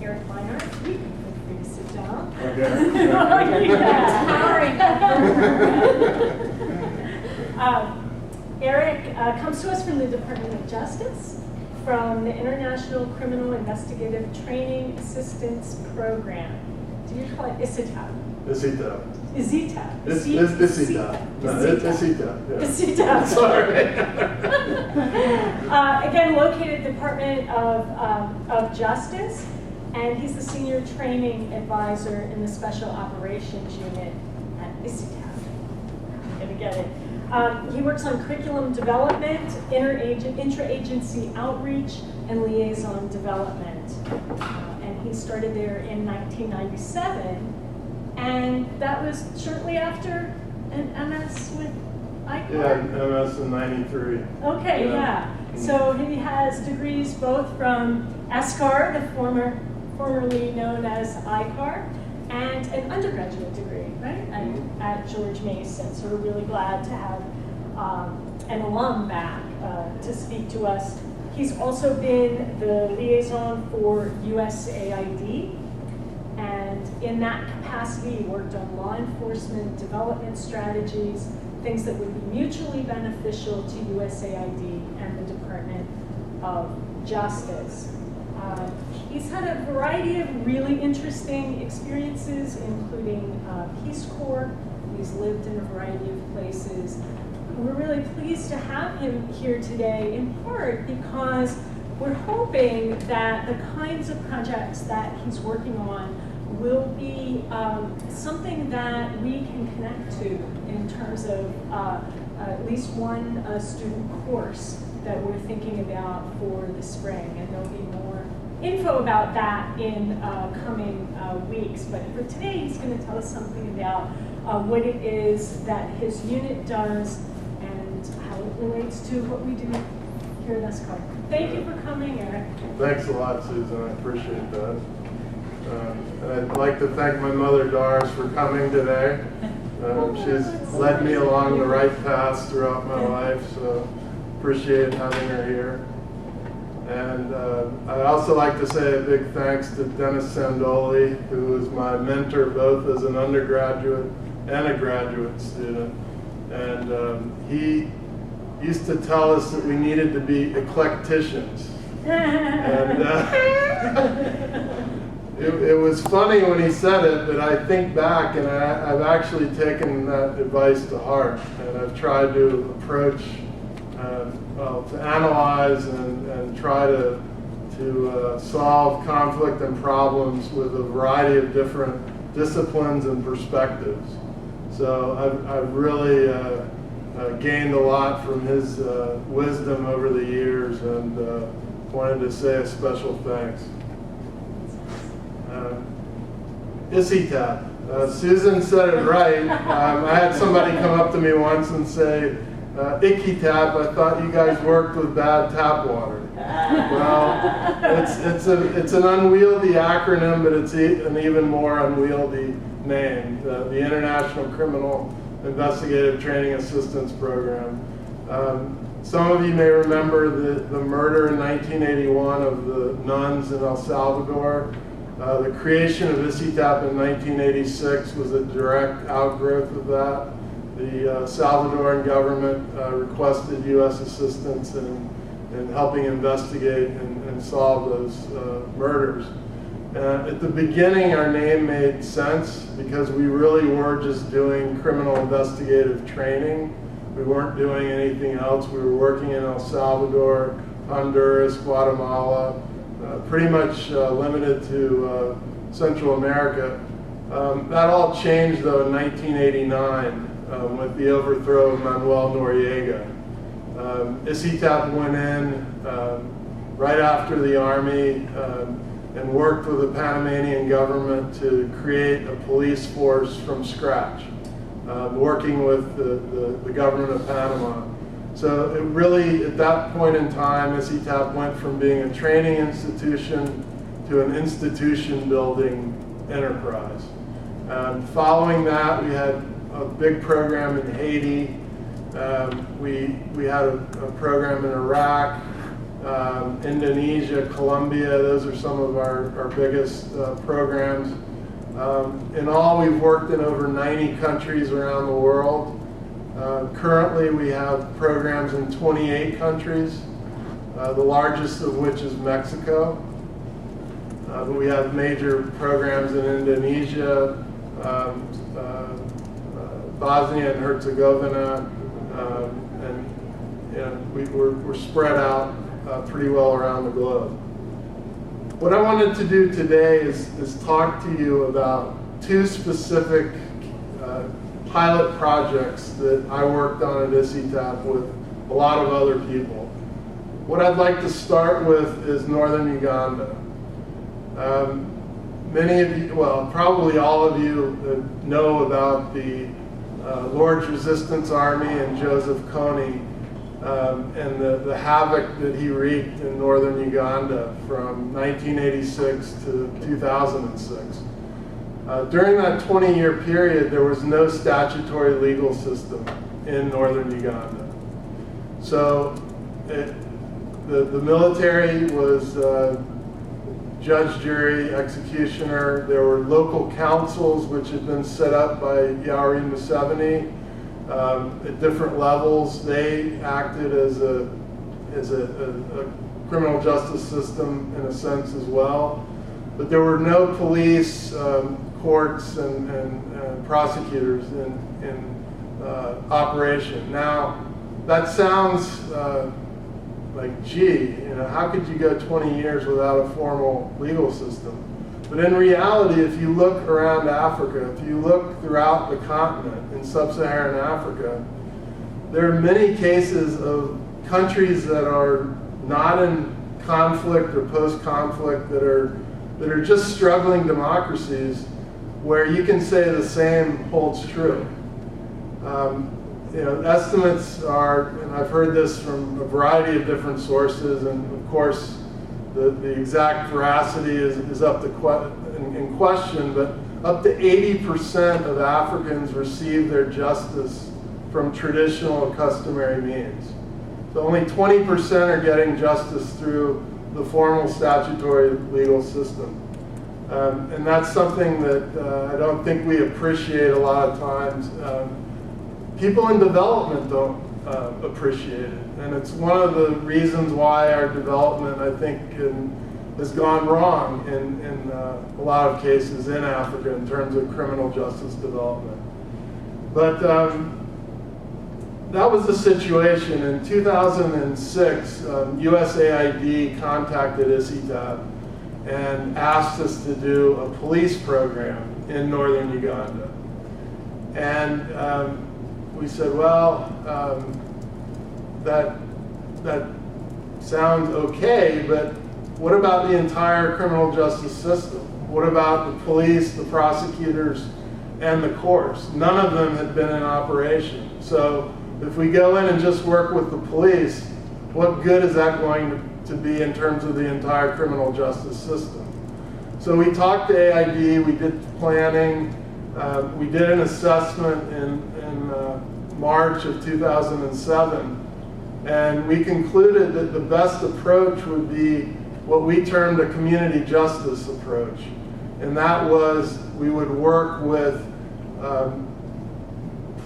Eric Beinhart. You can feel free to sit down. Okay. Eric comes to us from the Department of Justice, from the International Criminal Investigative Training Assistance Program. Do you call it ICITAP? ICITAP. ICITAP. It's ICITAP. No, it's ICITAP. ICITAP. Sorry. Again, located at the Department of Justice, and he's the Senior Training Advisor in the Special Operations Unit at ICITAP. I'm gonna get it. He works on curriculum development, interagency outreach, and liaison development. And he started there in 1997, and that was shortly after an MS with ICAR? Yeah, MS in '93. Okay, yeah. So he has degrees both from ESCAR, the formerly known as ICAR, and an undergraduate degree, right, at George Mason. So we're really glad to have an alum back to speak to us. He's also been the liaison for USAID, and in that capacity, he worked on law enforcement development strategies, things that would be mutually beneficial to USAID and the Department of Justice. He's had a variety of really interesting experiences, including Peace Corps. He's lived in a variety of places. We're really pleased to have him here today, in part because we're hoping that the kinds of projects that he's working on will be something that we can connect to in terms of at least one student course that we're thinking about for the spring, and there'll be more info about that in coming weeks. But for today, he's going to tell us something about what it is that his unit does and how it relates to what we do here at ESCAR. Thank you for coming, Eric. Thanks a lot, Susan. I appreciate that. And I'd like to thank my mother, Doris, for coming today. She's led me along the right path throughout my life, so appreciate having her here. And I'd also like to say a big thanks to Dennis Sandoli, who was my mentor both as an undergraduate and a graduate student. And he used to tell us that we needed to be eclecticians. And it was funny when he said it, but I think back and I've actually taken that advice to heart, and I've tried to approach, to analyze and try to solve conflict and problems with a variety of different disciplines and perspectives. So I've really gained a lot from his wisdom over the years, and wanted to say a special thanks. ICITAP. Susan said it right. I had somebody come up to me once and say, ICITAP, I thought you guys worked with bad tap water. Well, it's an unwieldy acronym, but it's an even more unwieldy name, the International Criminal Investigative Training Assistance Program. Some of you may remember the murder in 1981 of the nuns in El Salvador. The creation of ICITAP in 1986 was a direct outgrowth of that. The Salvadoran government requested U.S. assistance in helping investigate and solve those murders. At the beginning, our name made sense because we really were just doing criminal investigative training. We weren't doing anything else. We were working in El Salvador, Honduras, Guatemala, pretty much limited to Central America. That all changed, though, in 1989 with the overthrow of Manuel Noriega. ICITAP went in right after the army and worked with the Panamanian government to create a police force from scratch, working with the government of Panama. So it really, at that point in time, ICITAP went from being a training institution to an institution building enterprise. Following that, we had a big program in Haiti. We had a program in Iraq, Indonesia, Colombia. Those are some of our biggest programs. In all, we've worked in over 90 countries around the world. Currently, we have programs in 28 countries, the largest of which is Mexico. But we have major programs in Indonesia, Bosnia and Herzegovina, and we're spread out pretty well around the globe. What I wanted to do today is talk to you about two specific pilot projects that I worked on at ICITAP with a lot of other people. What I'd like to start with is Northern Uganda. Many of you, well, probably all of you know about the Lord's Resistance Army and Joseph Kony and the havoc that he wreaked in northern Uganda from 1986 to 2006. During that 20-year period, there was no statutory legal system in northern Uganda. So the military was judge, jury, executioner. There were local councils which had been set up by Yoweri Museveni at different levels. They acted as a criminal justice system in a sense as well. But there were no police, courts, and prosecutors in operation. Now, that sounds like, gee, how could you go 20 years without a formal legal system? But in reality, if you look around Africa, if you look throughout the continent in sub-Saharan Africa, there are many cases of countries that are not in conflict or post-conflict that are just struggling democracies where you can say the same holds true. Estimates are, and I've heard this from a variety of different sources, and of course the exact veracity is up to in question, but up to 80% of Africans receive their justice from traditional and customary means. So only 20% are getting justice through the formal statutory legal system. And that's something that I don't think we appreciate a lot of times. People in development don't appreciate it. And it's one of the reasons why our development, I think, has gone wrong in a lot of cases in Africa in terms of criminal justice development. But that was the situation. In 2006, USAID contacted ICITAP and asked us to do a police program in northern Uganda. And we said, well, that sounds okay, but what about the entire criminal justice system? What about the police, the prosecutors, and the courts? None of them had been in operation. So if we go in and just work with the police, what good is that going to be in terms of the entire criminal justice system? So we talked to AID, we did planning, we did an assessment in March of 2007, and we concluded that the best approach would be what we termed a community justice approach. And that was we would work with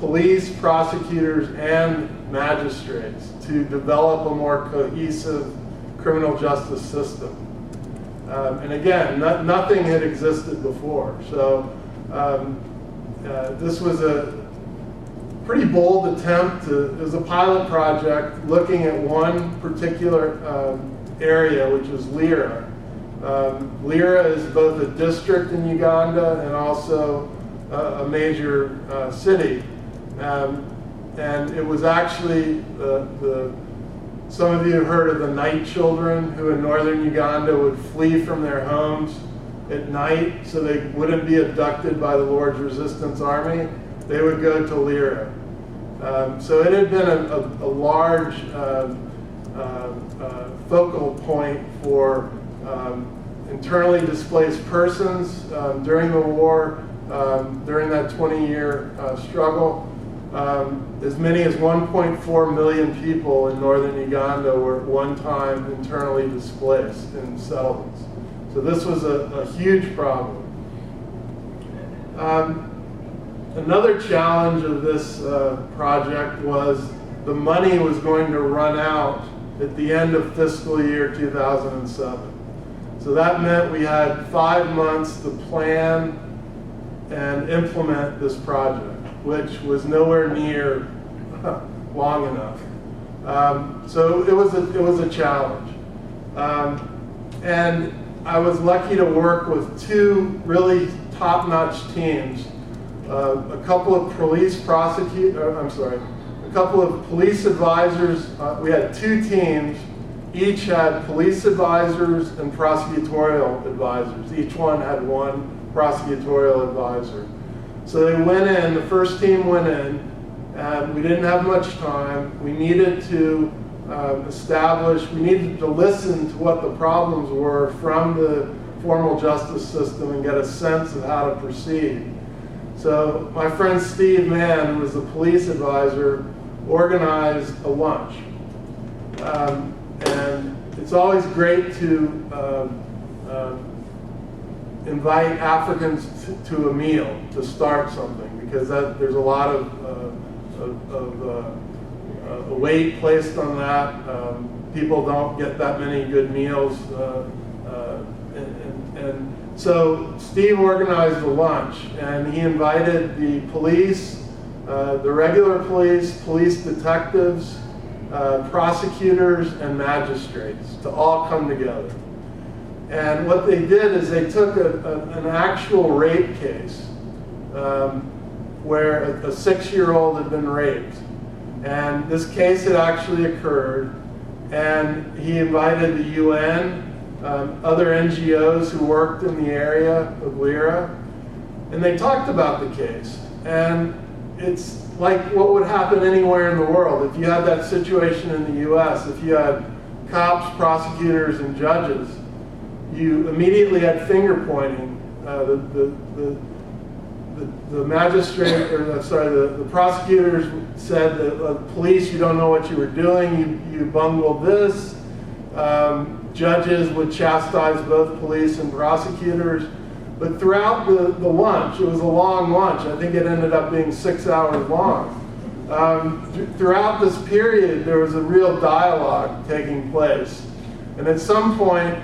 police, prosecutors, and magistrates to develop a more cohesive criminal justice system. And again, nothing had existed before. So this was a pretty bold attempt. It was a pilot project looking at one particular area, which was Lira. Lira is both a district in Uganda and also a major city. And it was actually some of you have heard of the night children who in northern Uganda would flee from their homes at night so they wouldn't be abducted by the Lord's Resistance Army. They would go to Lira. So it had been a large focal point for internally displaced persons during the war, during that 20-year struggle. as many as 1.4 million people in northern Uganda were at one time internally displaced in settlements. So this was a huge problem. Another challenge of this project was the money was going to run out at the end of fiscal year 2007. So that meant we had 5 months to plan and implement this project, which was nowhere near long enough. So it was a challenge. And I was lucky to work with two really top-notch teams. A couple of police advisors. We had two teams. Each had police advisors and prosecutorial advisors. Each one had one prosecutorial advisor. So they went in, the first team went in, and we didn't have much time. We needed to we needed to listen to what the problems were from the formal justice system and get a sense of how to proceed. So my friend Steve Mann, who was the police advisor, organized a lunch. And it's always great to invite Africans to a meal to start something, because there's a lot of weight placed on that. People don't get that many good meals. And so Steve organized a lunch, and he invited the police, the regular police detectives, prosecutors, and magistrates to all come together. And what they did is they took an actual rape case where a 6-year-old had been raped. And this case had actually occurred, and he invited the UN, other NGOs who worked in the area of Lira, and they talked about the case. And it's like what would happen anywhere in the world. If you had that situation in the US, if you had cops, prosecutors, and judges, you immediately had finger pointing. The magistrate, the prosecutors said that police, you don't know what you were doing, you bungled this. Judges would chastise both police and prosecutors. But throughout the lunch, it was a long lunch. I think it ended up being 6 hours long. Throughout this period, there was a real dialogue taking place. And at some point,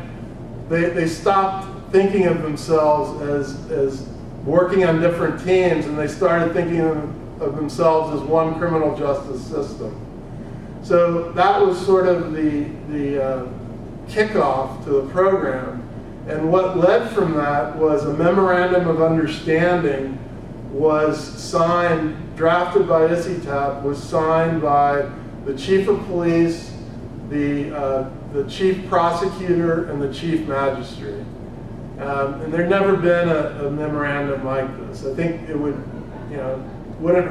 they stopped thinking of themselves as working on different teams, and they started thinking of themselves as one criminal justice system. So that was sort of the kickoff to the program. And what led from that was a memorandum of understanding was signed, drafted by ICITAP, was signed by the chief of police, the chief prosecutor, and the chief magistrate. And there'd never been a memorandum like this. I think it wouldn't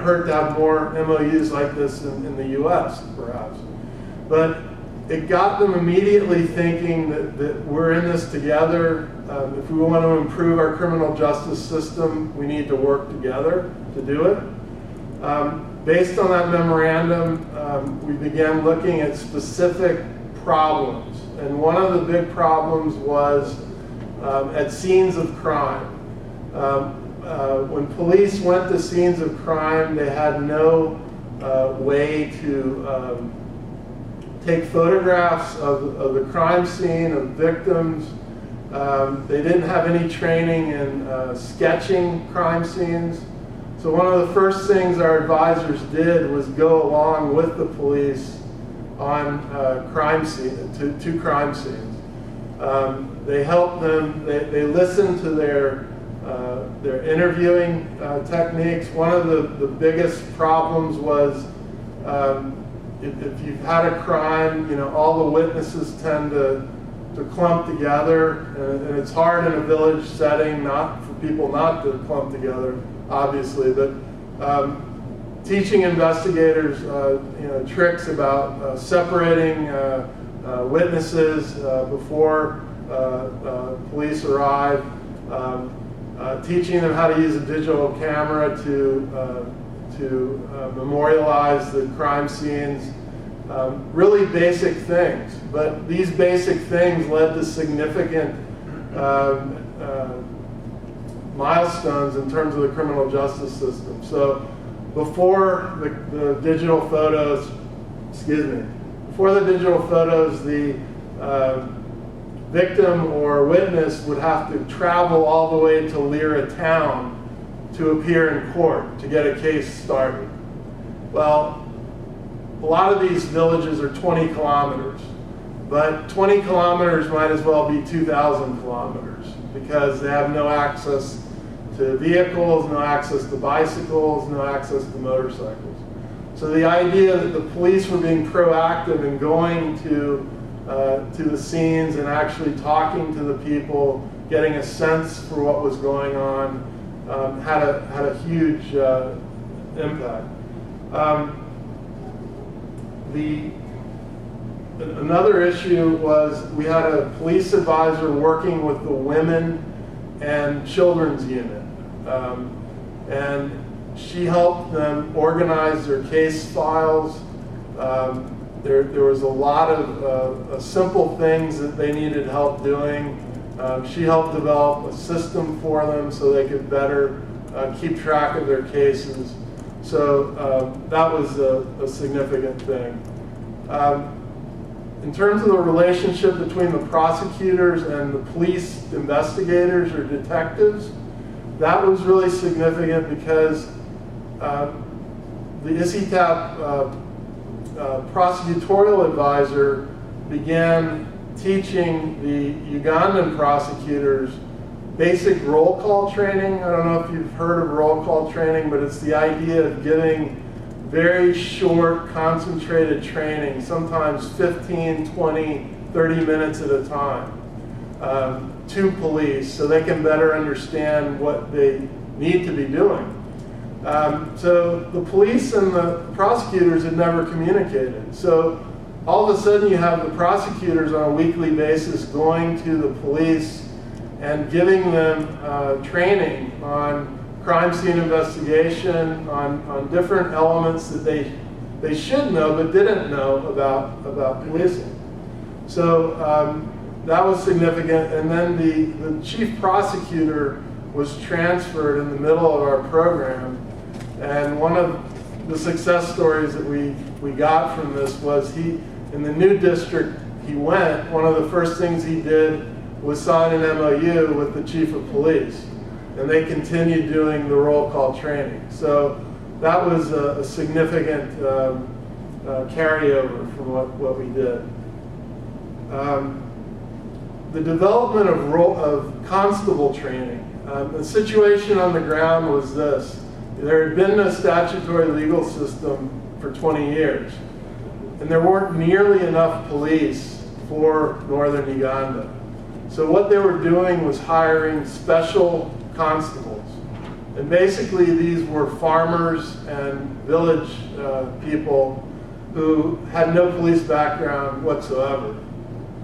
hurt to have more MOUs like this in the US, perhaps. But it got them immediately thinking that we're in this together. If we want to improve our criminal justice system, we need to work together to do it. Based on that memorandum, we began looking at specific problems. And one of the big problems was at scenes of crime. When police went to scenes of crime, they had no way to take photographs of the crime scene, of victims. They didn't have any training in sketching crime scenes. So one of the first things our advisors did was go along with the police on crime scene, to crime scenes. They helped them, they listened to their interviewing techniques. One of the biggest problems was if you've had a crime, all the witnesses tend to clump together, and it's hard in a village setting for people not to clump together, obviously, but teaching investigators tricks about separating witnesses before police arrive, teaching them how to use a digital camera to to memorialize the crime scenes. Really basic things, but these basic things led to significant milestones in terms of the criminal justice system. So before the digital photos, the victim or witness would have to travel all the way to Lira town to appear in court to get a case started. Well, a lot of these villages are 20 kilometers, but 20 kilometers might as well be 2,000 kilometers because they have no access to vehicles, no access to bicycles, no access to motorcycles. So the idea that the police were being proactive in going to the scenes and actually talking to the people, getting a sense for what was going on, had a huge impact. Another issue was we had a police advisor working with the women and children's unit, and she helped them organize their case files. There was a lot of simple things that they needed help doing. She helped develop a system for them so they could better keep track of their cases. So that was a significant thing. In terms of the relationship between the prosecutors and the police investigators or detectives, that was really significant because the ICITAP prosecutorial advisor began teaching the Ugandan prosecutors basic roll call training. I don't know if you've heard of roll call training, but it's the idea of giving very short, concentrated training, sometimes 15, 20, 30 minutes at a time, to police so they can better understand what they need to be doing. So the police and the prosecutors had never communicated. So all of a sudden you have the prosecutors on a weekly basis going to the police and giving them training on crime scene investigation, on different elements that they should know but didn't know about policing. So that was significant. And then the chief prosecutor was transferred in the middle of our program. And one of the success stories that we got from this was in the new district he went, one of the first things he did was sign an MOU with the chief of police. And they continued doing the roll call training. So that was a significant carryover from what we did. The development of constable training. The situation on the ground was this. There had been no statutory legal system for 20 years. And there weren't nearly enough police for northern Uganda. So what they were doing was hiring special constables. And basically these were farmers and village people who had no police background whatsoever.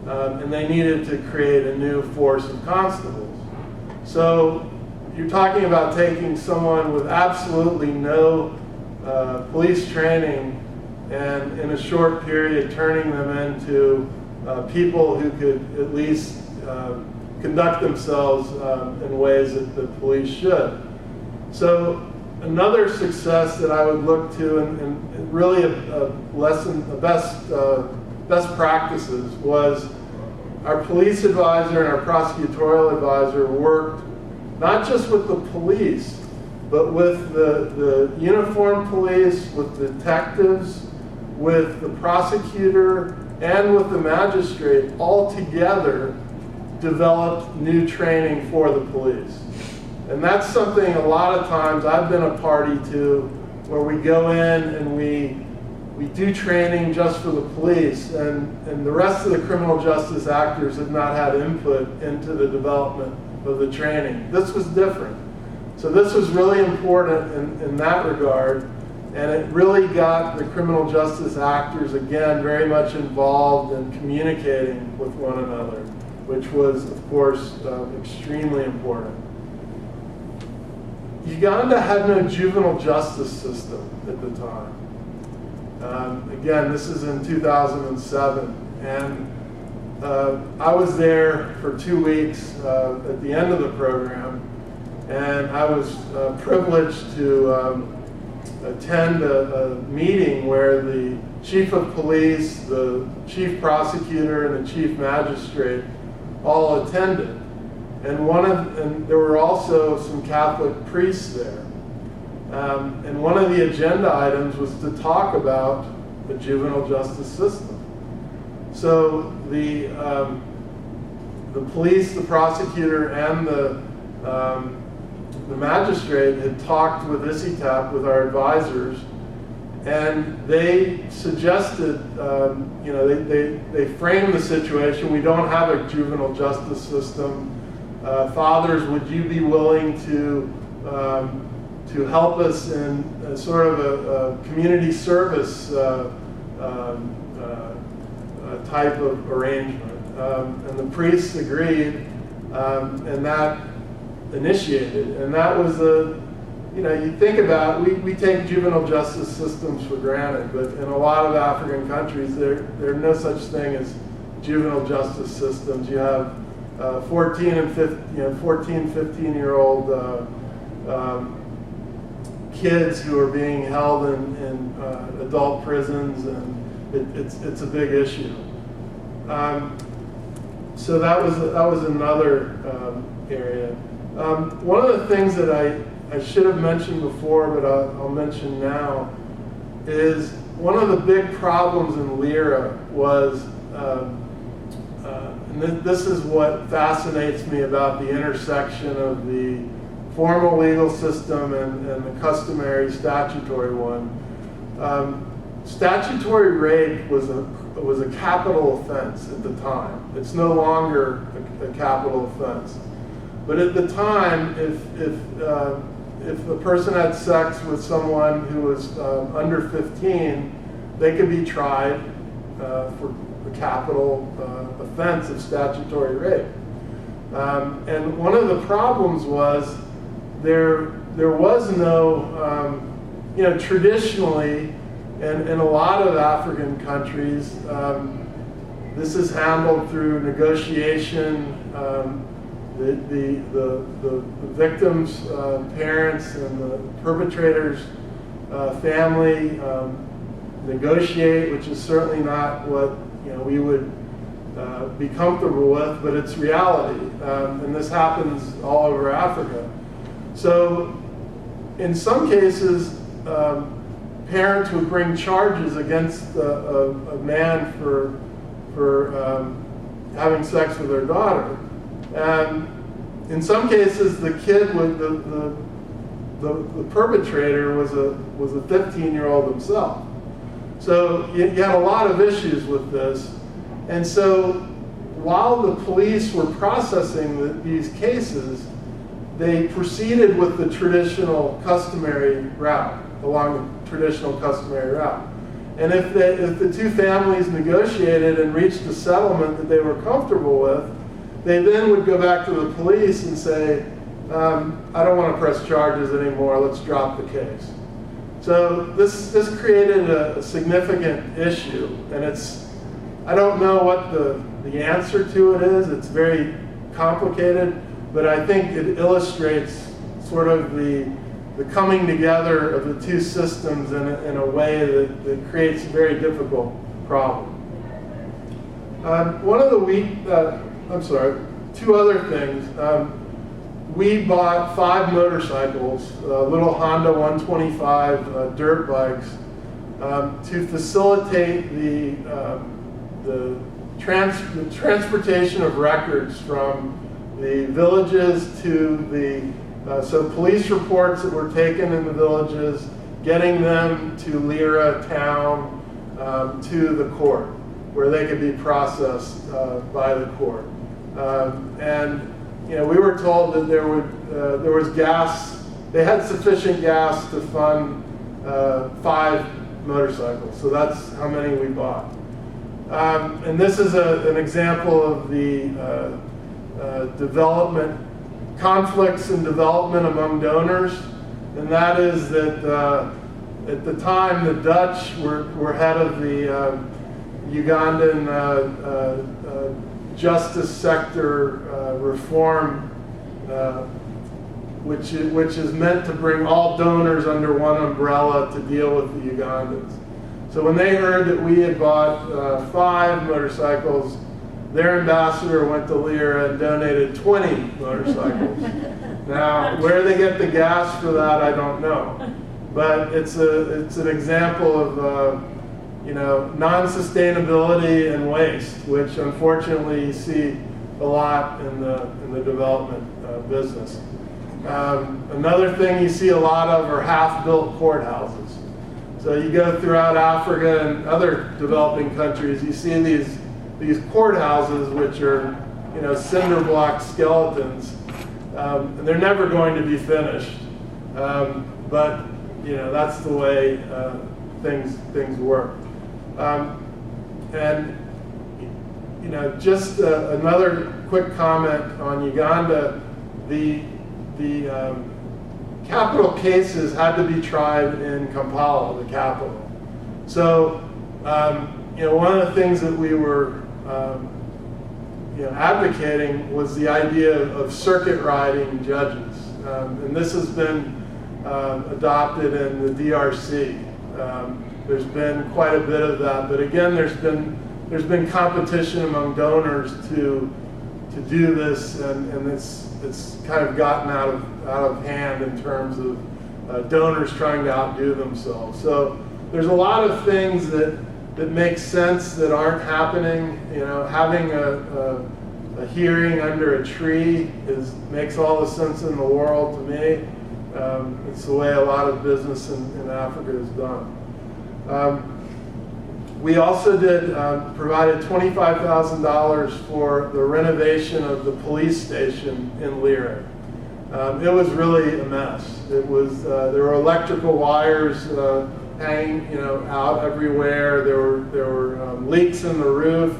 And they needed to create a new force of constables. So you're talking about taking someone with absolutely no police training and in a short period turning them into people who could at least conduct themselves in ways that the police should. So another success that I would look to, and really a lesson, the best practices, was our police advisor and our prosecutorial advisor worked not just with the police, but with the uniformed police, with detectives, with the prosecutor, and with the magistrate, all together developed new training for the police. And that's something a lot of times I've been a party to, where we go in and we do training just for the police, and the rest of the criminal justice actors have not had input into the development of the training. This was different. So this was really important in that regard, and it really got the criminal justice actors, again, very much involved in communicating with one another, which was, of course, extremely important. Uganda had no juvenile justice system at the time. Again, this is in 2007, and I was there for 2 weeks at the end of the program, and I was privileged to attend a meeting where the chief of police, the chief prosecutor, and the chief magistrate all attended. And there were also some Catholic priests there. And one of the agenda items was to talk about the juvenile justice system. So the police, the prosecutor, and the magistrate had talked with ICITAP, with our advisors, and they suggested, they framed the situation. We don't have a juvenile justice system. Fathers, would you be willing to help us in sort of a community service type of arrangement? And the priests agreed, and that initiated. And that was you think about, we take juvenile justice systems for granted, but in a lot of African countries, there are no such thing as juvenile justice systems. You have 14 and 15-year-old kids who are being held in adult prisons, and it's a big issue. So that was another area. One of the things that I should have mentioned before, but I'll mention now, is one of the big problems in Lira was, and this is what fascinates me about the intersection of the formal legal system and the customary statutory one. Statutory rape was a capital offense at the time. It's no longer a capital offense. But at the time, if a person had sex with someone who was under 15, they could be tried for the capital offense of statutory rape. And one of the problems was there was no, traditionally, and in a lot of African countries, this is handled through negotiation. The victim's parents and the perpetrator's family negotiate, which is certainly not what we would be comfortable with, but it's reality, and this happens all over Africa. So, in some cases, parents would bring charges against a man for having sex with their daughter. And in some cases, the kid the perpetrator was a 15-year-old himself. So you had a lot of issues with this. And so while the police were processing these cases, they proceeded with the traditional customary route, along the traditional customary route. And if the two families negotiated and reached a settlement that they were comfortable with, they then would go back to the police and say, I don't want to press charges anymore, let's drop the case. So this created a significant issue, and I don't know what the answer to it is. It's very complicated, but I think it illustrates sort of the coming together of the two systems in a way that creates a very difficult problem. Two other things. We bought 5 motorcycles, little Honda 125 dirt bikes, to facilitate the transportation of records from the villages to so police reports that were taken in the villages, getting them to Lira town, to the court, where they could be processed by the court. And we were told that there was gas. They had sufficient gas to fund 5 motorcycles, so that's how many we bought. And this is an example of the conflicts and development among donors. and that is that at the time the Dutch were head of the Ugandan justice sector reform, which is meant to bring all donors under one umbrella to deal with the Ugandans. So when they heard that we had bought 5 motorcycles, their ambassador went to Lyra and donated 20 motorcycles. Now, where they get the gas for that, I don't know. But it's an example of non-sustainability and waste, which unfortunately you see a lot in the development business. Another thing you see a lot of are half-built courthouses. So you go throughout Africa and other developing countries, you see these courthouses, which are cinder block skeletons, and they're never going to be finished. But that's the way things work. And just another quick comment on Uganda. The capital cases had to be tried in Kampala, the capital. So one of the things that we were advocating was the idea of circuit riding judges, and this has been adopted in the DRC. There's been quite a bit of that, but again, there's been competition among donors to do this, and it's kind of gotten out of hand in terms of donors trying to outdo themselves. So there's a lot of things that make sense that aren't happening. Having a hearing under a tree makes all the sense in the world to me. It's the way a lot of business in Africa is done. We also provided $25,000 for the renovation of the police station in Lyra. It was really a mess. There were electrical wires hanging out everywhere. There were leaks in the roof,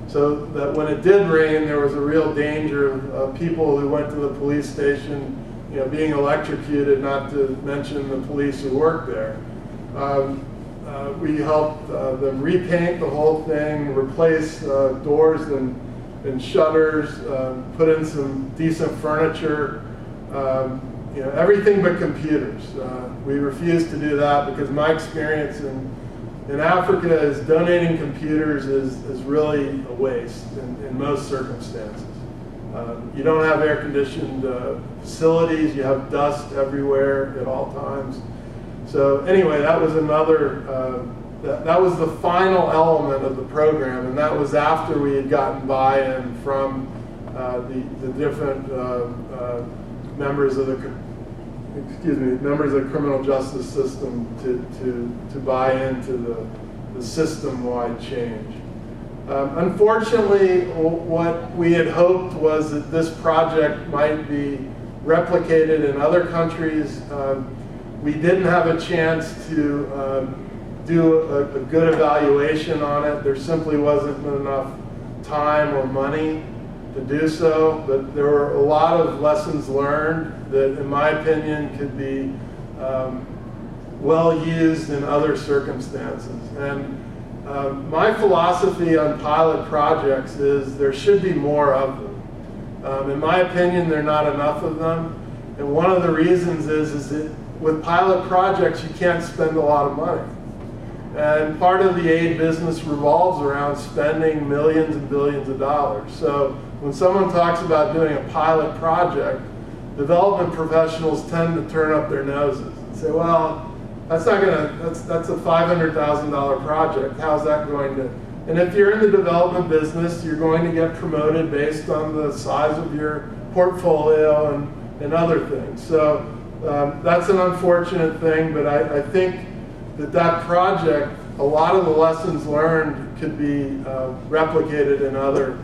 so that when it did rain, there was a real danger of people who went to the police station being electrocuted, not to mention the police who worked there. We helped them repaint the whole thing, replace doors and shutters, put in some decent furniture, everything but computers. We refused to do that because my experience in Africa is donating computers is really a waste in most circumstances. You don't have air-conditioned facilities. You have dust everywhere at all times. So anyway, that was another, that was the final element of the program, and that was after we had gotten buy-in from the different members of the criminal justice system to buy into the system-wide change. Unfortunately, what we had hoped was that this project might be replicated in other countries. We didn't have a chance to do a good evaluation on it. There simply wasn't enough time or money to do so, but there were a lot of lessons learned that, in my opinion, could be well used in other circumstances. And my philosophy on pilot projects is there should be more of them. In my opinion, there are not enough of them. And one of the reasons is that with pilot projects, you can't spend a lot of money. And part of the aid business revolves around spending millions and billions of dollars. So when someone talks about doing a pilot project, development professionals tend to turn up their noses and say, well, that's a $500,000 project. How's that going to? And if you're in the development business, you're going to get promoted based on the size of your portfolio and other things. So that's an unfortunate thing, but I think that project, a lot of the lessons learned could be replicated in other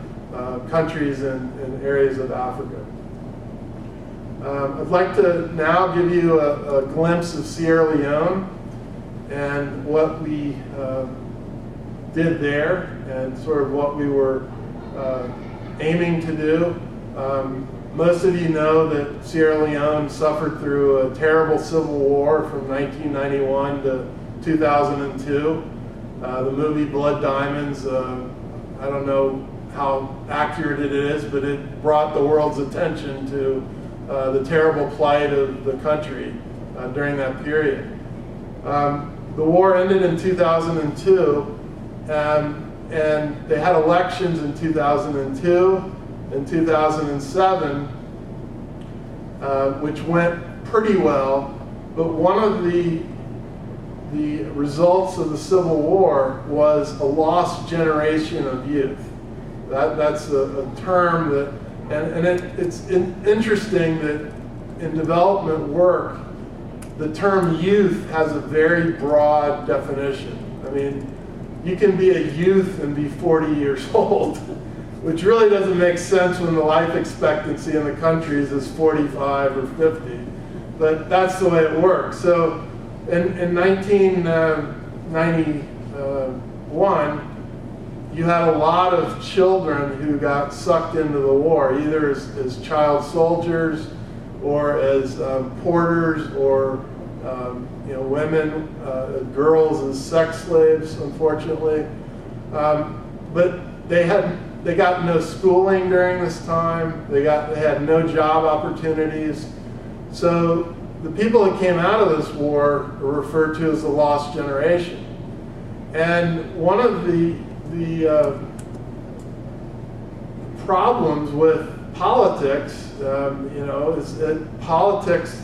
countries and areas of Africa. I'd like to now give you a glimpse of Sierra Leone and what we did there and sort of what we were aiming to do. Most of you know that Sierra Leone suffered through a terrible civil war from 1991 to 2002. The movie Blood Diamonds, I don't know how accurate it is, but it brought the world's attention to the terrible plight of the country during that period. The war ended in 2002, and they had elections in 2002 and 2007, which went pretty well, but one of the results of the Civil War was a lost generation of youth. That's a term that, and it's interesting that in development work, the term youth has a very broad definition. I mean, you can be a youth and be 40 years old, which really doesn't make sense when the life expectancy in the countries is 45 or 50. But that's the way it works. So in 1991, you had a lot of children who got sucked into the war, either as child soldiers or as porters, or women, girls as sex slaves, unfortunately. But they got no schooling during this time. They had no job opportunities. So the people that came out of this war are referred to as the lost generation. And one of the problems with politics, is that politics,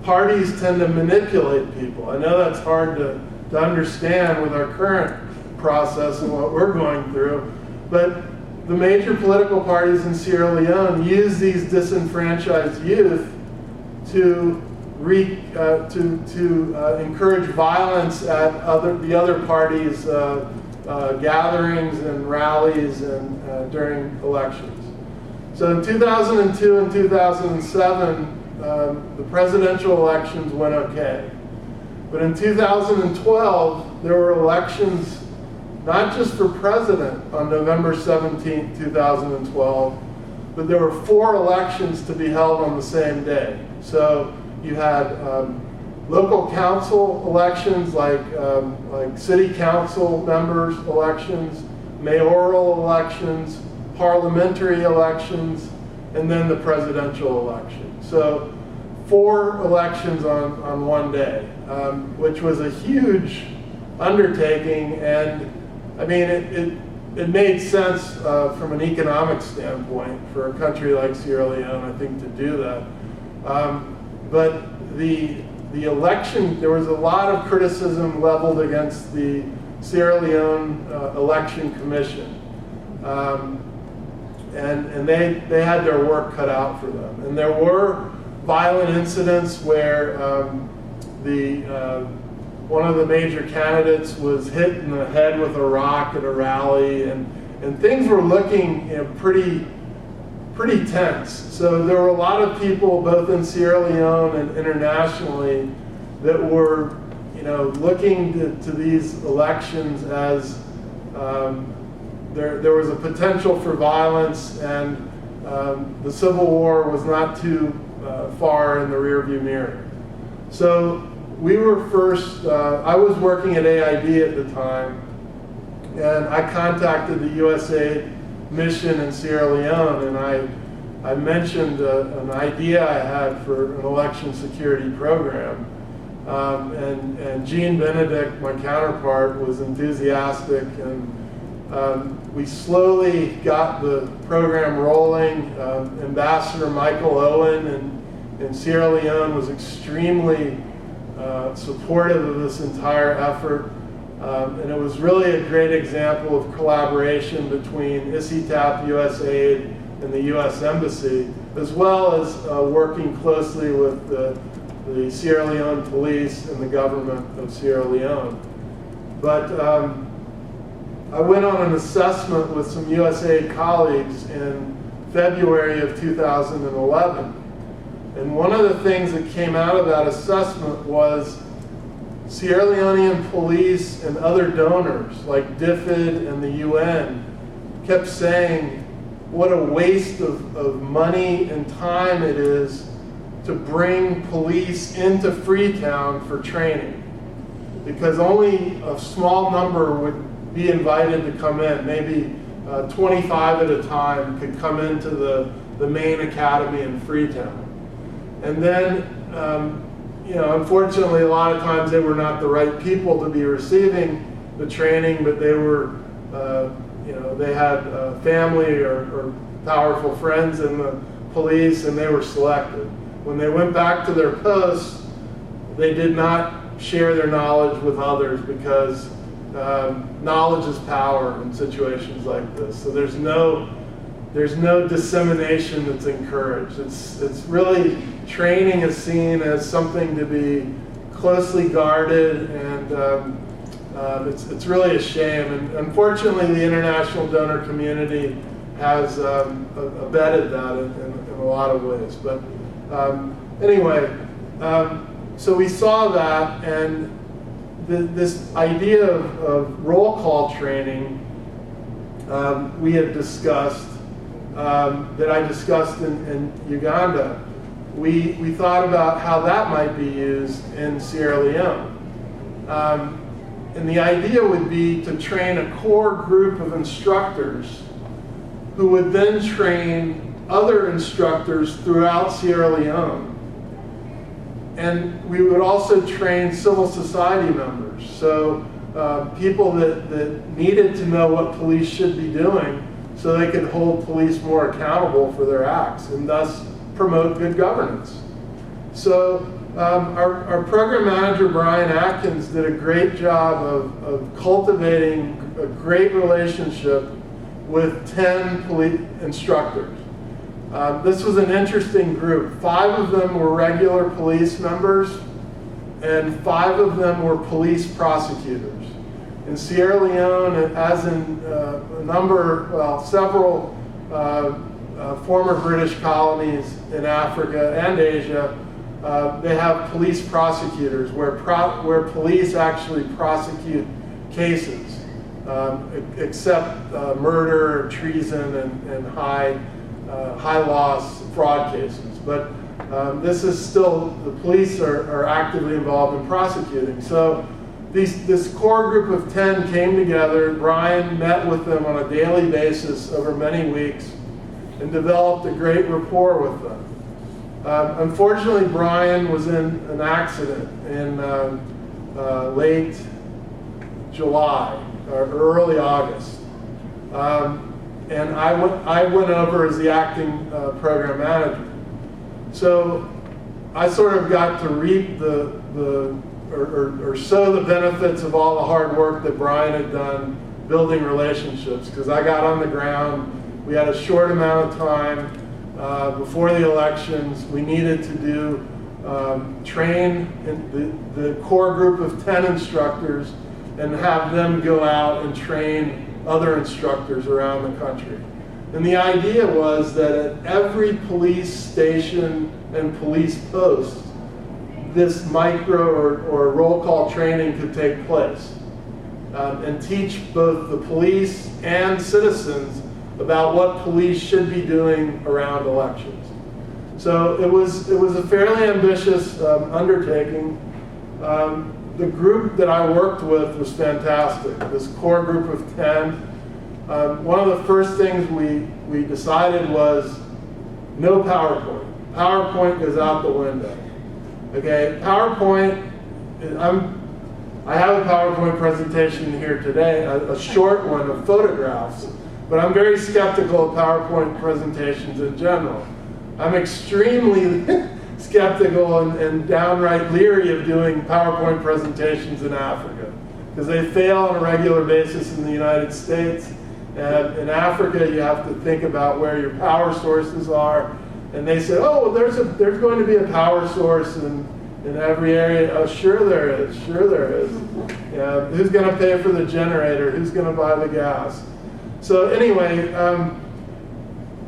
parties tend to manipulate people. I know that's hard to understand with our current process and what we're going through, but the major political parties in Sierra Leone use these disenfranchised youth to encourage violence at the other parties' gatherings and rallies and during elections. So in 2002 and 2007, the presidential elections went okay. But in 2012, there were elections not just for president on November 17, 2012, but there were 4 elections to be held on the same day. So you had local council elections, like city council members elections, mayoral elections, parliamentary elections, and then the presidential election. So 4 elections on one day, which was a huge undertaking, and I mean it made sense from an economic standpoint for a country like Sierra Leone, I think, to do that. But the election, there was a lot of criticism leveled against the Sierra Leone Election Commission. And they had their work cut out for them. And there were violent incidents where one of the major candidates was hit in the head with a rock at a rally, and things were looking pretty tense. So there were a lot of people, both in Sierra Leone and internationally, that were looking to these elections as there was a potential for violence, and the Civil War was not too far in the rearview mirror. So we were first, I was working at AID at the time, and I contacted the USAID mission in Sierra Leone, and I mentioned an idea I had for an election security program. And Jean Benedict, my counterpart, was enthusiastic, and we slowly got the program rolling. Ambassador Michael Owen in Sierra Leone was extremely supportive of this entire effort. And it was really a great example of collaboration between ICITAP, USAID, and the U.S. Embassy, as well as working closely with the Sierra Leone police and the government of Sierra Leone. But I went on an assessment with some USAID colleagues in February of 2011. And one of the things that came out of that assessment was Sierra Leonean police and other donors like DFID and the UN kept saying, what a waste of money and time it is to bring police into Freetown for training, because only a small number would be invited to come in. Maybe 25 at a time could come into the main academy in Freetown. And then, unfortunately, a lot of times they were not the right people to be receiving the training, but they were, they had family or powerful friends in the police, and they were selected. When they went back to their posts, they did not share their knowledge with others, because knowledge is power in situations like this. So there's no dissemination that's encouraged. It's really, training is seen as something to be closely guarded, and it's really a shame. And unfortunately, the international donor community has abetted that in a lot of ways. But anyway, so we saw that, and this idea of roll call training we had discussed, that I discussed in Uganda. We thought about how that might be used in Sierra Leone. And the idea would be to train a core group of instructors who would then train other instructors throughout Sierra Leone. And we would also train civil society members, so people that needed to know what police should be doing so they could hold police more accountable for their acts and thus promote good governance. So our program manager, Brian Atkins, did a great job of cultivating a great relationship with 10 police instructors. This was an interesting group. 5 of them were regular police members, and 5 of them were police prosecutors. In Sierra Leone, as in several former British colonies in Africa and Asia, they have police prosecutors where police actually prosecute cases, except murder, treason, and high loss fraud cases. But this is still, the police are actively involved in prosecuting. So this core group of 10 came together. Brian met with them on a daily basis over many weeks and developed a great rapport with them. Unfortunately, Brian was in an accident in late July or early August. And I went over as the acting program manager. So I sort of got to reap or sow the benefits of all the hard work that Brian had done building relationships, because I got on the ground. We had a short amount of time before the elections. We needed to do train the core group of 10 instructors and have them go out and train other instructors around the country. And the idea was that at every police station and police post, this micro or roll call training could take place and teach both the police and citizens about what police should be doing around elections. So it was a fairly ambitious undertaking. The group that I worked with was fantastic, this core group of 10. One of the first things we decided was no PowerPoint. PowerPoint goes out the window. Okay, PowerPoint, I have a PowerPoint presentation here today, a short one of photographs, but I'm very skeptical of PowerPoint presentations in general. I'm extremely skeptical and downright leery of doing PowerPoint presentations in Africa, because they fail on a regular basis in the United States. And in Africa, you have to think about where your power sources are. And they say, oh, there's going to be a power source in every area. Oh, sure there is. Yeah, who's going to pay for the generator? Who's going to buy the gas? So anyway,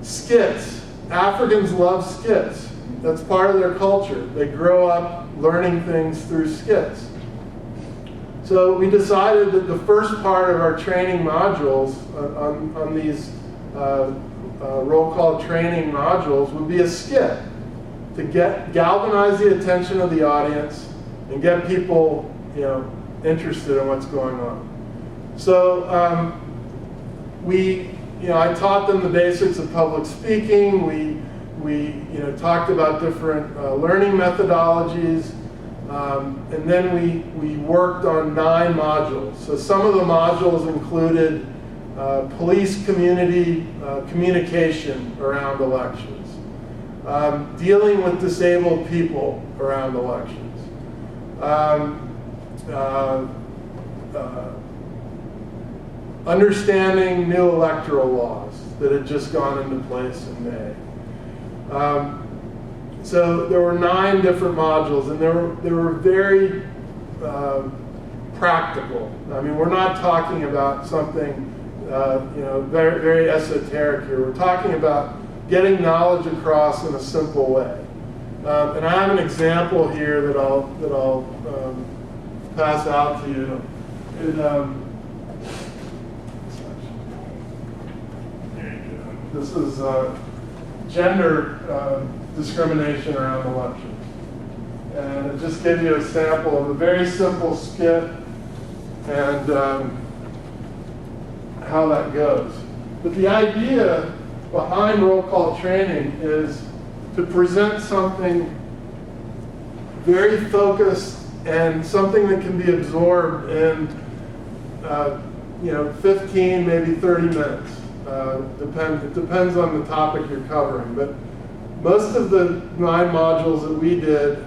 skits. Africans love skits. That's part of their culture. They grow up learning things through skits. So we decided that the first part of our training modules on these roll call training modules would be a skit to galvanize the attention of the audience and get people, interested in what's going on. So I taught them the basics of public speaking. We talked about different learning methodologies, and then we worked on 9 modules. So some of the modules included police community communication around elections, dealing with disabled people around elections, understanding new electoral laws that had just gone into place in May. So there were 9 different modules, and they were very practical. I mean, we're not talking about something very, very esoteric here. We're talking about getting knowledge across in a simple way. And I have an example here that I'll pass out to you. This is gender discrimination around elections. And it just gives you a sample of a very simple skit and how that goes. But the idea behind roll call training is to present something very focused and something that can be absorbed in 15, maybe 30 minutes. It depends on the topic you're covering. But most of the 9 modules that we did,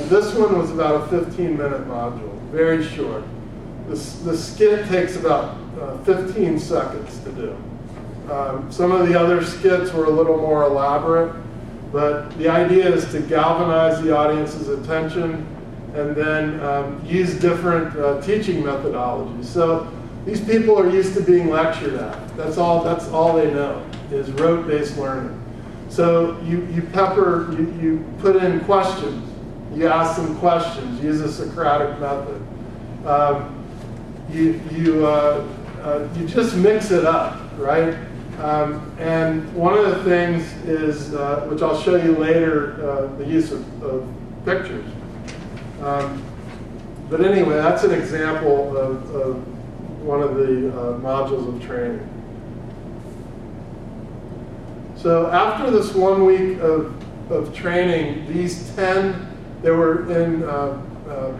this one was about a 15-minute module, very short. The skit takes about 15 seconds to do. Some of the other skits were a little more elaborate, but the idea is to galvanize the audience's attention and then use different teaching methodologies. So these people are used to being lectured at. That's all they know is rote-based learning. So you put in questions. You ask them questions. Use a Socratic method. You just mix it up, right? And one of the things is, which I'll show you later, the use of pictures. But anyway, that's an example of one of the modules of training. So after this 1 week of training, these 10, they were in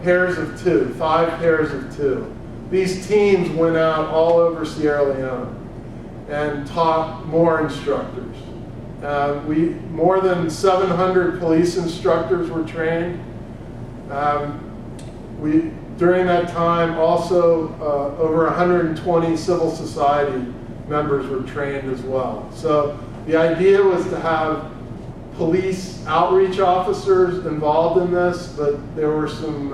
pairs of 2, 5 pairs of 2. These teams went out all over Sierra Leone and taught more instructors. More than 700 police instructors were trained. During that time, also over 120 civil society members were trained as well. So the idea was to have police outreach officers involved in this, but there were some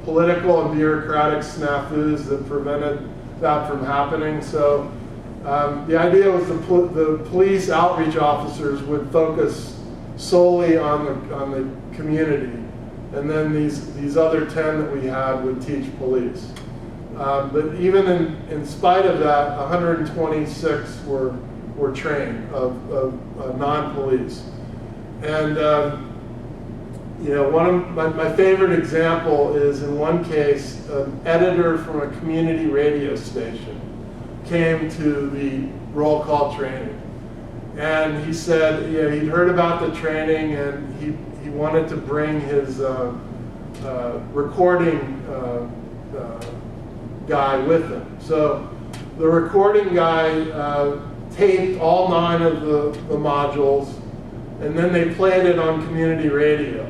political and bureaucratic snafus that prevented that from happening. So the idea was the police outreach officers would focus solely on the community, and then these other 10 that we had would teach police. But even in spite of that, 126 were trained of non-police. And one of my favorite example is in one case, an editor from a community radio station came to the roll call training. And he said, he'd heard about the training and he wanted to bring his recording guy with him. So the recording guy taped all 9 of the modules, and then they played it on community radio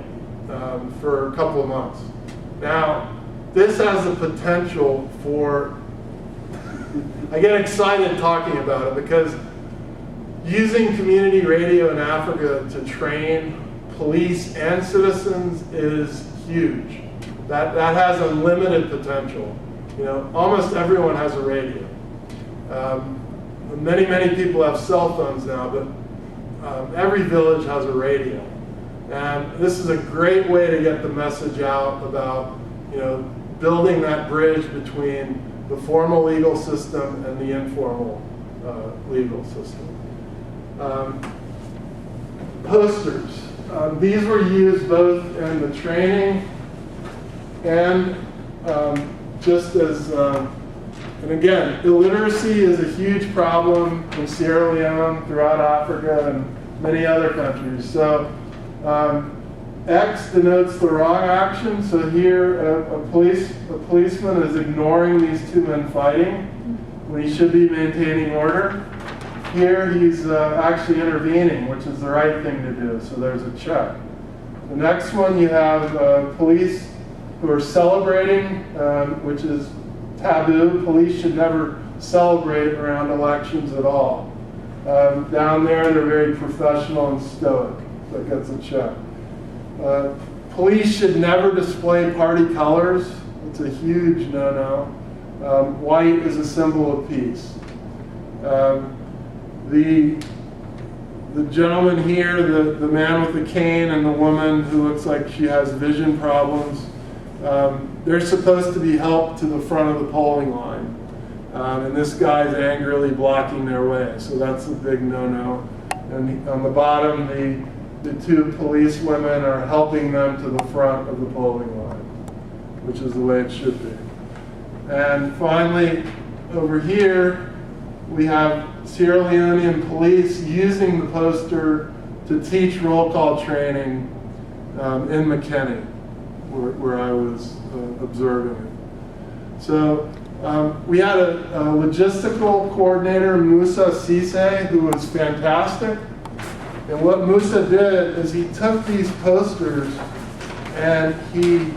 for a couple of months. Now, this has the potential for, I get excited talking about it because using community radio in Africa to train police and citizens is huge. That has unlimited potential. Almost everyone has a radio. Many people have cell phones now, but every village has a radio. And this is a great way to get the message out about, building that bridge between the formal legal system and the informal legal system. Posters. These were used both in the training and just as, and again, illiteracy is a huge problem in Sierra Leone, throughout Africa, and many other countries. So X denotes the wrong action. So here, a policeman is ignoring these two men fighting when he should be maintaining order. Here, he's actually intervening, which is the right thing to do. So there's a check. The next one, you have police who are celebrating, which is taboo. Police should never celebrate around elections at all. Down there, they're very professional and stoic. That gets a check. Police should never display party colors. It's a huge no-no. White is a symbol of peace. The gentleman here, the man with the cane, and the woman who looks like she has vision problems, they're supposed to be helped to the front of the polling line. And this guy's angrily blocking their way, so that's a big no-no. And on the bottom, the two police women are helping them to the front of the polling line, which is the way it should be. And finally, over here, we have Sierra Leonean police using the poster to teach roll call training in McKinney, where I was observing it. So we had a logistical coordinator, Musa Sise, who was fantastic. And what Musa did is he took these posters and he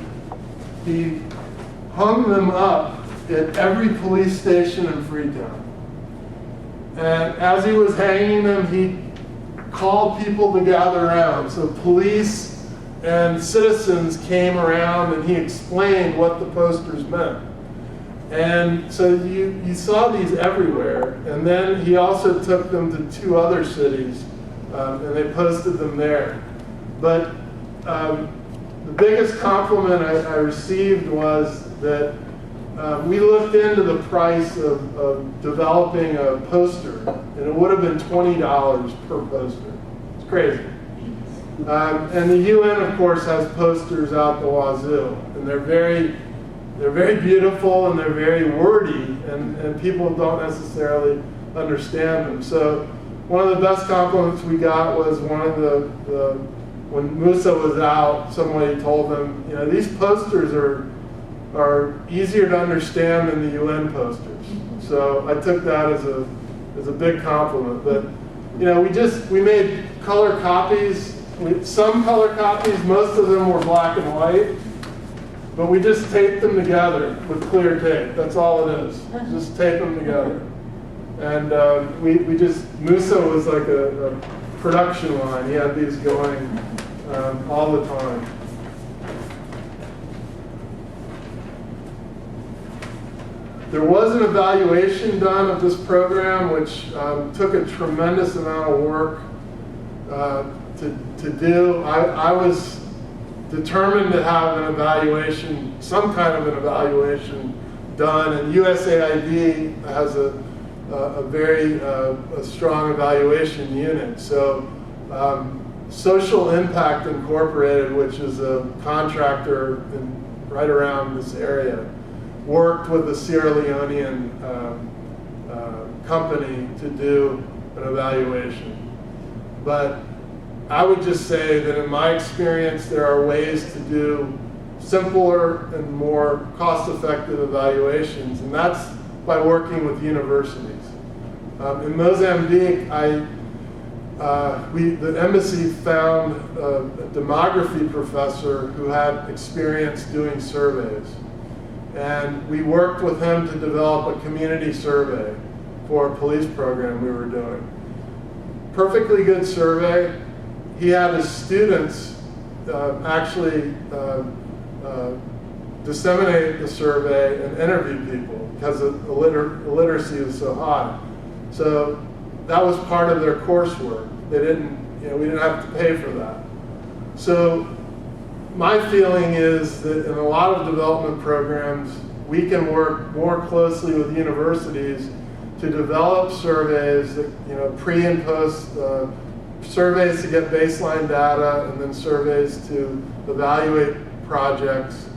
hung them up at every police station in Freetown. And as he was hanging them, he called people to gather around. So police and citizens came around and he explained what the posters meant. And so you saw these everywhere. And then he also took them to 2 other cities and they posted them there. But the biggest compliment I received was that we looked into the price of developing a poster, and it would have been $20 per poster. It's crazy. And the UN, of course, has posters out the wazoo, and they're very beautiful and they're very wordy, and people don't necessarily understand them. So one of the best compliments we got was when Musa was out, somebody told them, these posters are easier to understand than the UN posters. So I took that as a big compliment. But we made color copies. Some color copies, most of them were black and white, but we just taped them together with clear tape. That's all it is. Just tape them together. And Musa was like a production line. He had these going all the time. There was an evaluation done of this program, which took a tremendous amount of work to do. I was determined to have an evaluation, some kind of an evaluation done, and USAID has a very strong evaluation unit. So Social Impact Incorporated, which is a contractor right around this area, worked with a Sierra Leonean company to do an evaluation. But I would just say that in my experience, there are ways to do simpler and more cost-effective evaluations, and that's by working with universities. In Mozambique, the embassy found a demography professor who had experience doing surveys. And we worked with him to develop a community survey for a police program we were doing. Perfectly good survey. He had his students actually disseminate the survey and interview people because the illiteracy was so high. So that was part of their coursework. We didn't have to pay for that. So my feeling is that in a lot of development programs, we can work more closely with universities to develop surveys, that, pre and post surveys to get baseline data, and then surveys to evaluate projects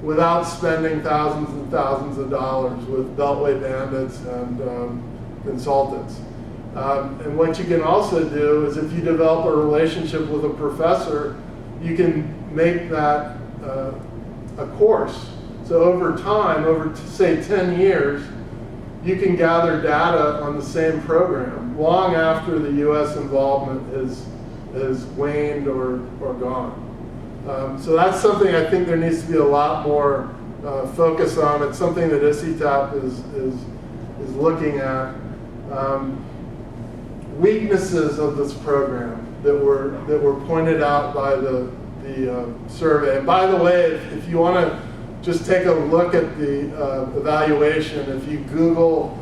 without spending thousands and thousands of dollars with beltway bandits and consultants. And what you can also do is, if you develop a relationship with a professor, you can make that a course. So over time, over say 10 years, you can gather data on the same program long after the U.S. involvement is waned or gone. So that's something I think there needs to be a lot more focus on. It's something that ICITAP is looking at. Weaknesses of this program that were pointed out by the survey. And by the way, if you want to just take a look at the evaluation, if you Google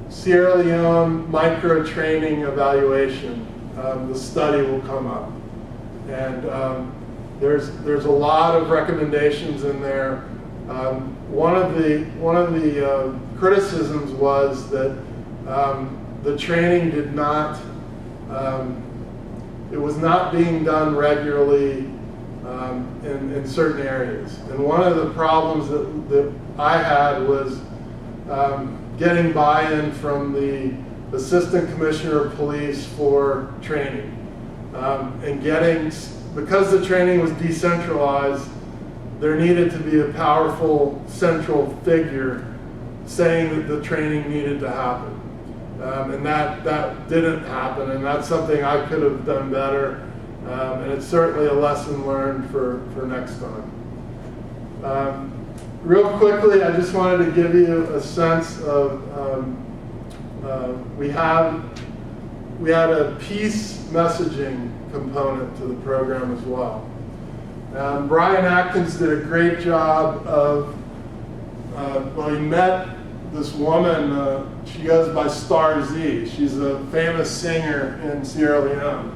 Sierra Leone micro training evaluation, the study will come up. And there's a lot of recommendations in there. One of the criticisms was that the training did not, it was not being done regularly in certain areas. And one of the problems that I had was getting buy-in from the Assistant Commissioner of Police for training. And because the training was decentralized, there needed to be a powerful central figure saying that the training needed to happen. And that didn't happen, and that's something I could have done better. And it's certainly a lesson learned for next time. Real quickly, I just wanted to give you a sense of, we had a peace messaging component to the program as well. Brian Atkins did a great job of, he met this woman, she goes by Star Z. She's a famous singer in Sierra Leone.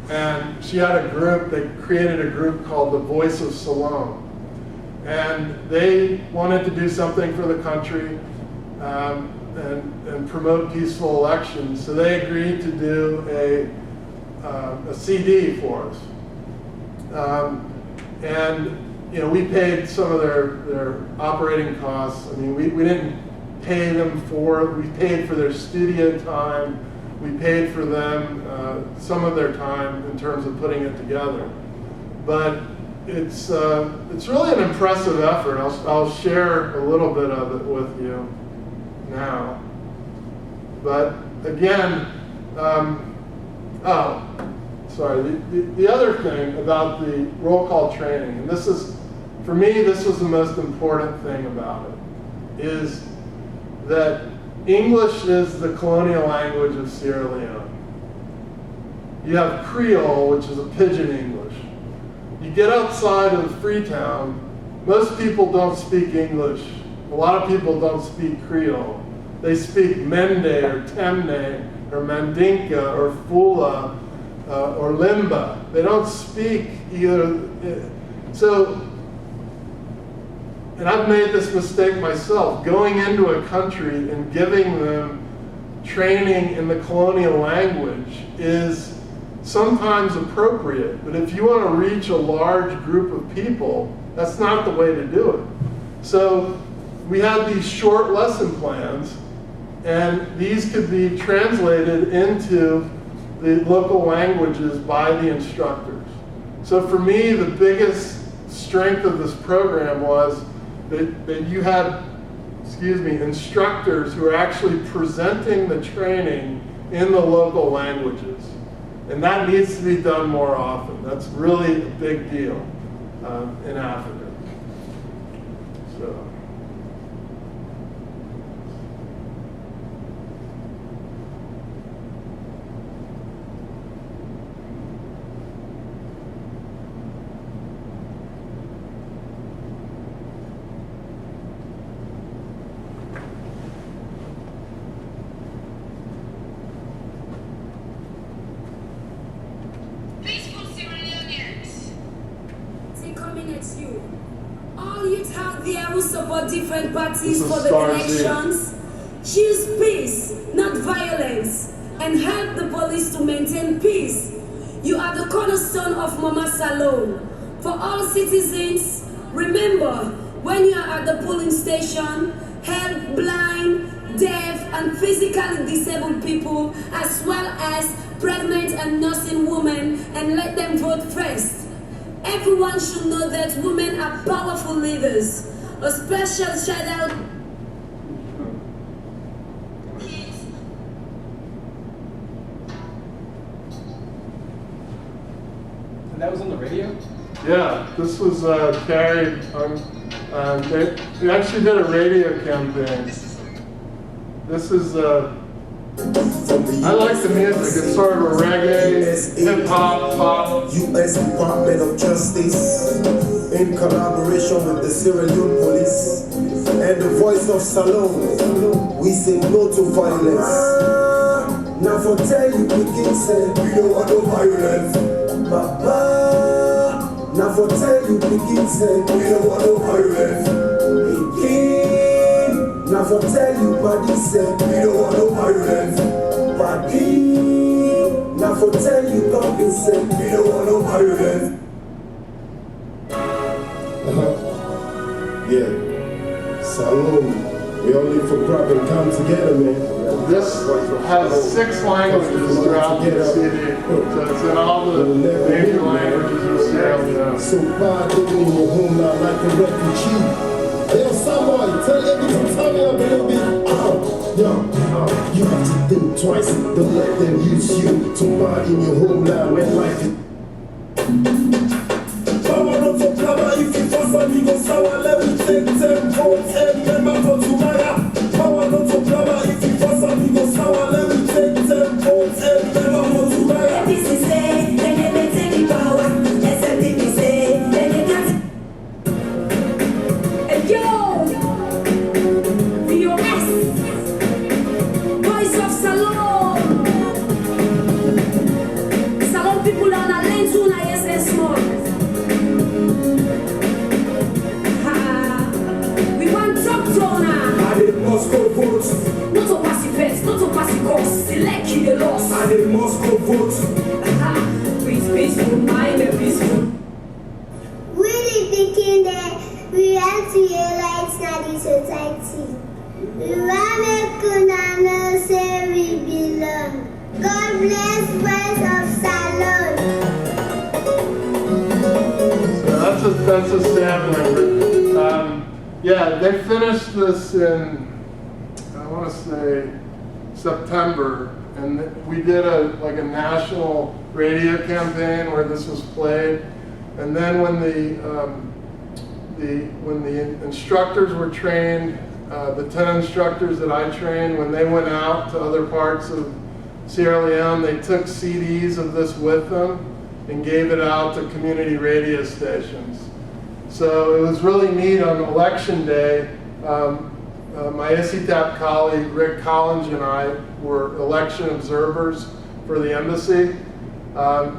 And she had a group, they created a group called the Voice of Salome. And they wanted to do something for the country and promote peaceful elections. So they agreed to do a CD for us. And we paid some of their operating costs. I mean, we didn't pay them we paid for their studio time. We paid for them some of their time in terms of putting it together. But it's really an impressive effort. I'll share a little bit of it with you now. But again, the other thing about the roll call training, and this is, for me, this was the most important thing about it, is that English is the colonial language of Sierra Leone. You have Creole, which is a pidgin English. You get outside of Freetown, most people don't speak English. A lot of people don't speak Creole. They speak Mende or Temne or Mandinka or Fula or Limba. They don't speak either. So, and I've made this mistake myself, going into a country and giving them training in the colonial language is sometimes appropriate, but if you want to reach a large group of people, that's not the way to do it. So we had these short lesson plans, and these could be translated into the local languages by the instructors. So for me, the biggest strength of this program was that you had, instructors who are actually presenting the training in the local languages. And that needs to be done more often. That's really a big deal in Africa. So. All youth out there who support support different parties for the elections. Choose peace, not violence, and help the police to maintain peace. You are the cornerstone of Mama Salone. For all citizens, remember, when you are at the polling station, help blind, deaf, and physically disabled people, as well as pregnant and nursing women, and let them vote first. Everyone should know that women are powerful leaders. A special shout out. And that was on the radio? Yeah, this was carried on, they actually did a radio campaign. This is, I like the music, it's sort of a reggae, hip-hop, pop. U.S. Department of Justice, in collaboration with the Sierra Leone Police, and the voice of Salone, we say no to violence. Now for tell you begin say, we don't want no violence. Baba, now for tell you begin say, we don't want no violence. Now for tell you body say, we don't want no violence. Body, now for tell you company say, we don't want no violence. Yeah, Salone, we all live for crap and come together, man. This has 6 languages throughout the CD, so it's in all the major languages of Sierra Leone. So far, living in your home now like a refugee. Hey, yo, Samoy, tell everything, tell me up a little bit. You have to think twice, don't let them use you to buy in your homeland when life is. Power not for power, if you force on me, go sour, let me take 10 votes and remember for tomorrow. Power not for power, if you force on me, go sour, let me take 10 votes and remember for tomorrow. This is it, then they may take the power. That's something we say, then they can't. Hey, yo! VOS! Voice of Salone! Salone people on a lane soon, I say small. We want top donor. I did Moscow votes. Not to pass the best, not to pass the course. Select you the loss. I did Moscow votes. With peaceful mind and peaceful. We the thinking that we have to unite the society. We want to know say we belong. God bless Voice of Salone. So that's a sampling. Yeah, they finished this in, I want to say, September, and we did a national radio campaign where this was played. And then when the instructors were trained, the 10 instructors that I trained, when they went out to other parts of Sierra Leone, they took CDs of this with them and gave it out to community radio stations. So it was really neat on election day. My ICITAP colleague, Rick Collins, and I were election observers for the embassy.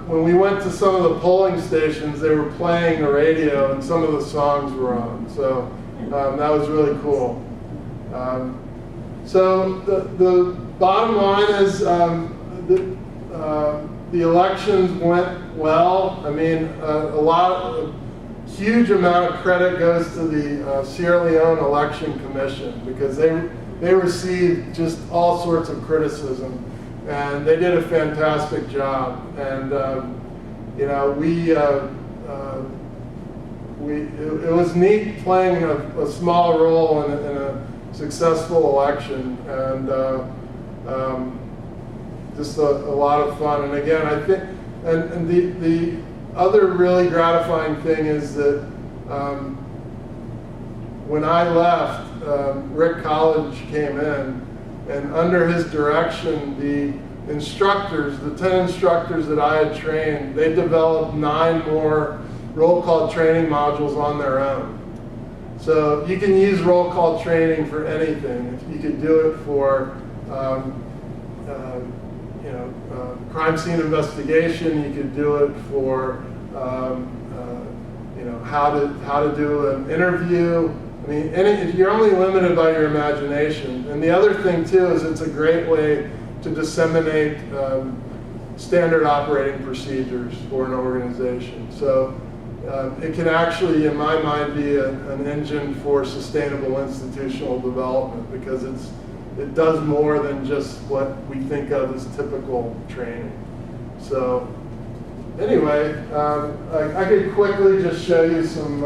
When we went to some of the polling stations, they were playing the radio and some of the songs were on. So that was really cool. So the bottom line is the elections went well. I mean, a huge amount of credit goes to the Sierra Leone Election Commission because they received just all sorts of criticism, and they did a fantastic job. And you know, it was neat playing a small role in a successful election, and just a lot of fun. And again, I think, and the other really gratifying thing is that when I left, Rick College came in, and under his direction, the instructors, the 10 instructors that I had trained, they developed 9 more roll call training modules on their own. So you can use roll call training for anything. You could do it for crime scene investigation. You could do it for how to do an interview, I mean, you're only limited by your imagination. And the other thing too is it's a great way to disseminate standard operating procedures for an organization. So it can actually, in my mind, be an engine for sustainable institutional development, because it does more than just what we think of as typical training. So anyway, I could quickly just show you some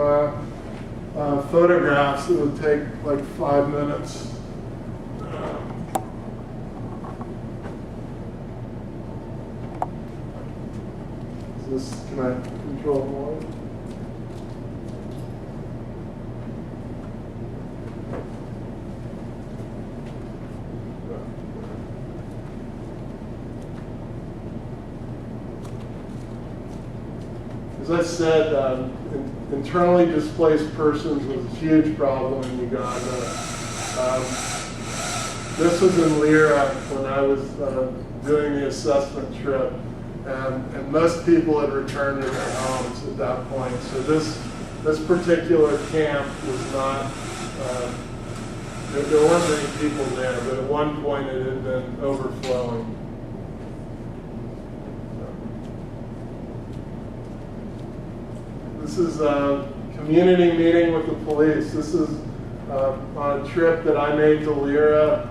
photographs. It would take like 5 minutes. Can I control more? As I said, internally displaced persons was a huge problem in Uganda. This was in Lira when I was doing the assessment trip. And most people had returned to their homes at that point. So this particular camp was not, there weren't many people there, but at one point it had been overflowing. This is a community meeting with the police. This is on a trip that I made to Lira.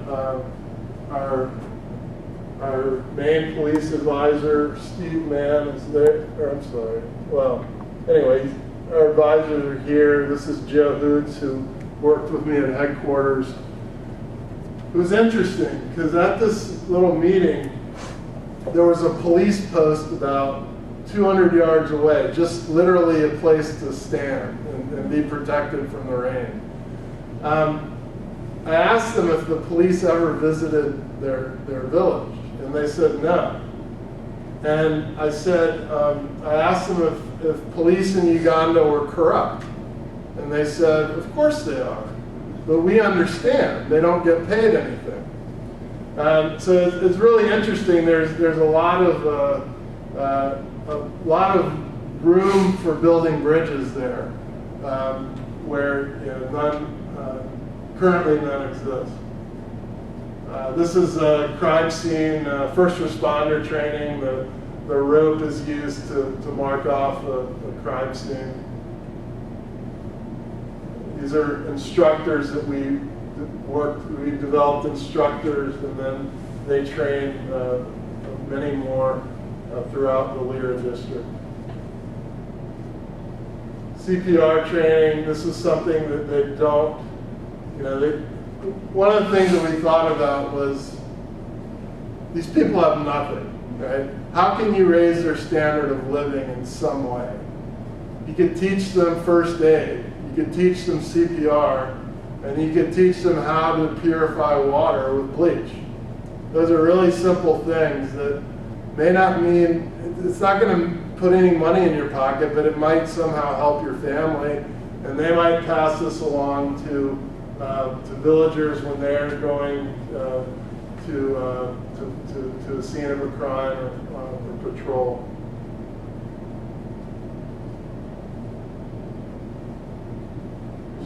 Our main police advisor, Steve Mann, is there. Or I'm sorry. Well, anyway, our advisors are here. This is Joe Hoots, who worked with me at headquarters. It was interesting because at this little meeting, there was a police post about 200 yards away, just literally a place to stand and be protected from the rain. I asked them if the police ever visited their village. And they said no. And I said, I asked them if police in Uganda were corrupt. And they said, of course they are. But we understand, they don't get paid anything. So it's really interesting. There's a lot of room for building bridges there, where currently none exist. This is a crime scene, first responder training. The rope is used to mark off a crime scene. These are instructors that we developed instructors, and then they trained many more throughout the Lira district. CPR training, this is something that they don't, one of the things that we thought about was these people have nothing, right? How can you raise their standard of living in some way? You could teach them first aid, you could teach them CPR, and you could teach them how to purify water with bleach. Those are really simple things that may not mean, it's not going to put any money in your pocket, but it might somehow help your family, and they might pass this along to villagers when they're going to a scene of a crime or patrol.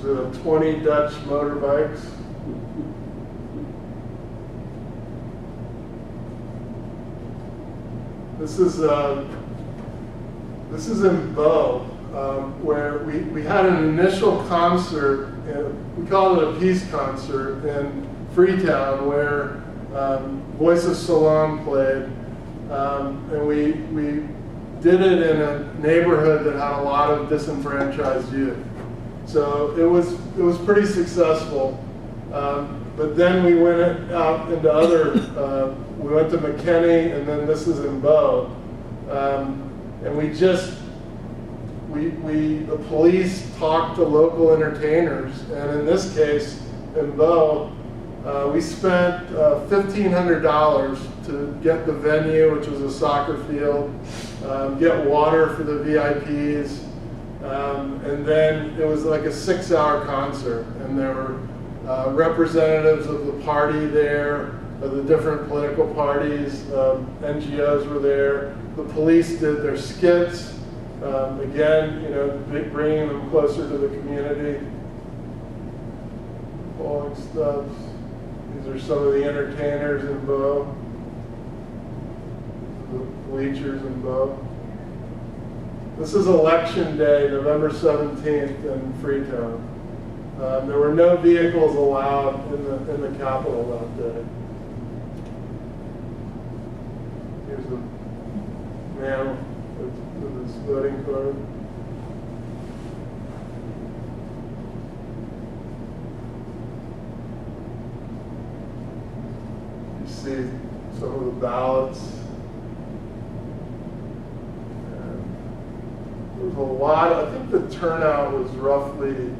There's 20 Dutch motorbikes. This is in Bo, where we had an initial concert. We called it a peace concert in Freetown, where Voice of Ceylon played, and we did it in a neighborhood that had a lot of disenfranchised youth. So it was pretty successful. But then we went out into other. We went to McKinney, and then this is in Bo, and the police talked to local entertainers, and in this case, in Bo, we spent $1,500 to get the venue, which was a soccer field, get water for the VIPs, and then it was like a 6-hour concert, and there were representatives of the party there, of the different political parties, NGOs were there, the police did their skits, again, bringing them closer to the community. polling stubs. These are some of the entertainers in Bow, the bleachers in Bow. This is election day, November 17th in Freetown. There were no vehicles allowed in the Capitol that day. Here's a man with his voting card. You see some of the ballots. There's a lot, I think the turnout was roughly,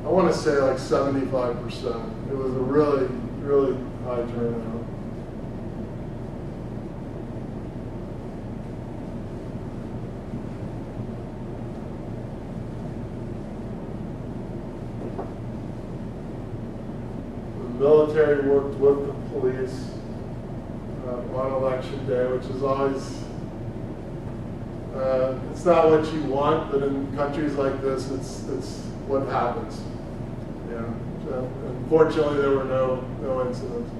I want to say like 75%. It was a really, really high turnout. The military worked with the police on election day, which is always, it's not what you want, but in countries like this, it's what happens. Yeah. So, unfortunately, there were no incidents.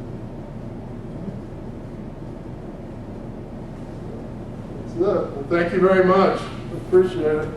That's it. Well, thank you very much. Appreciate it.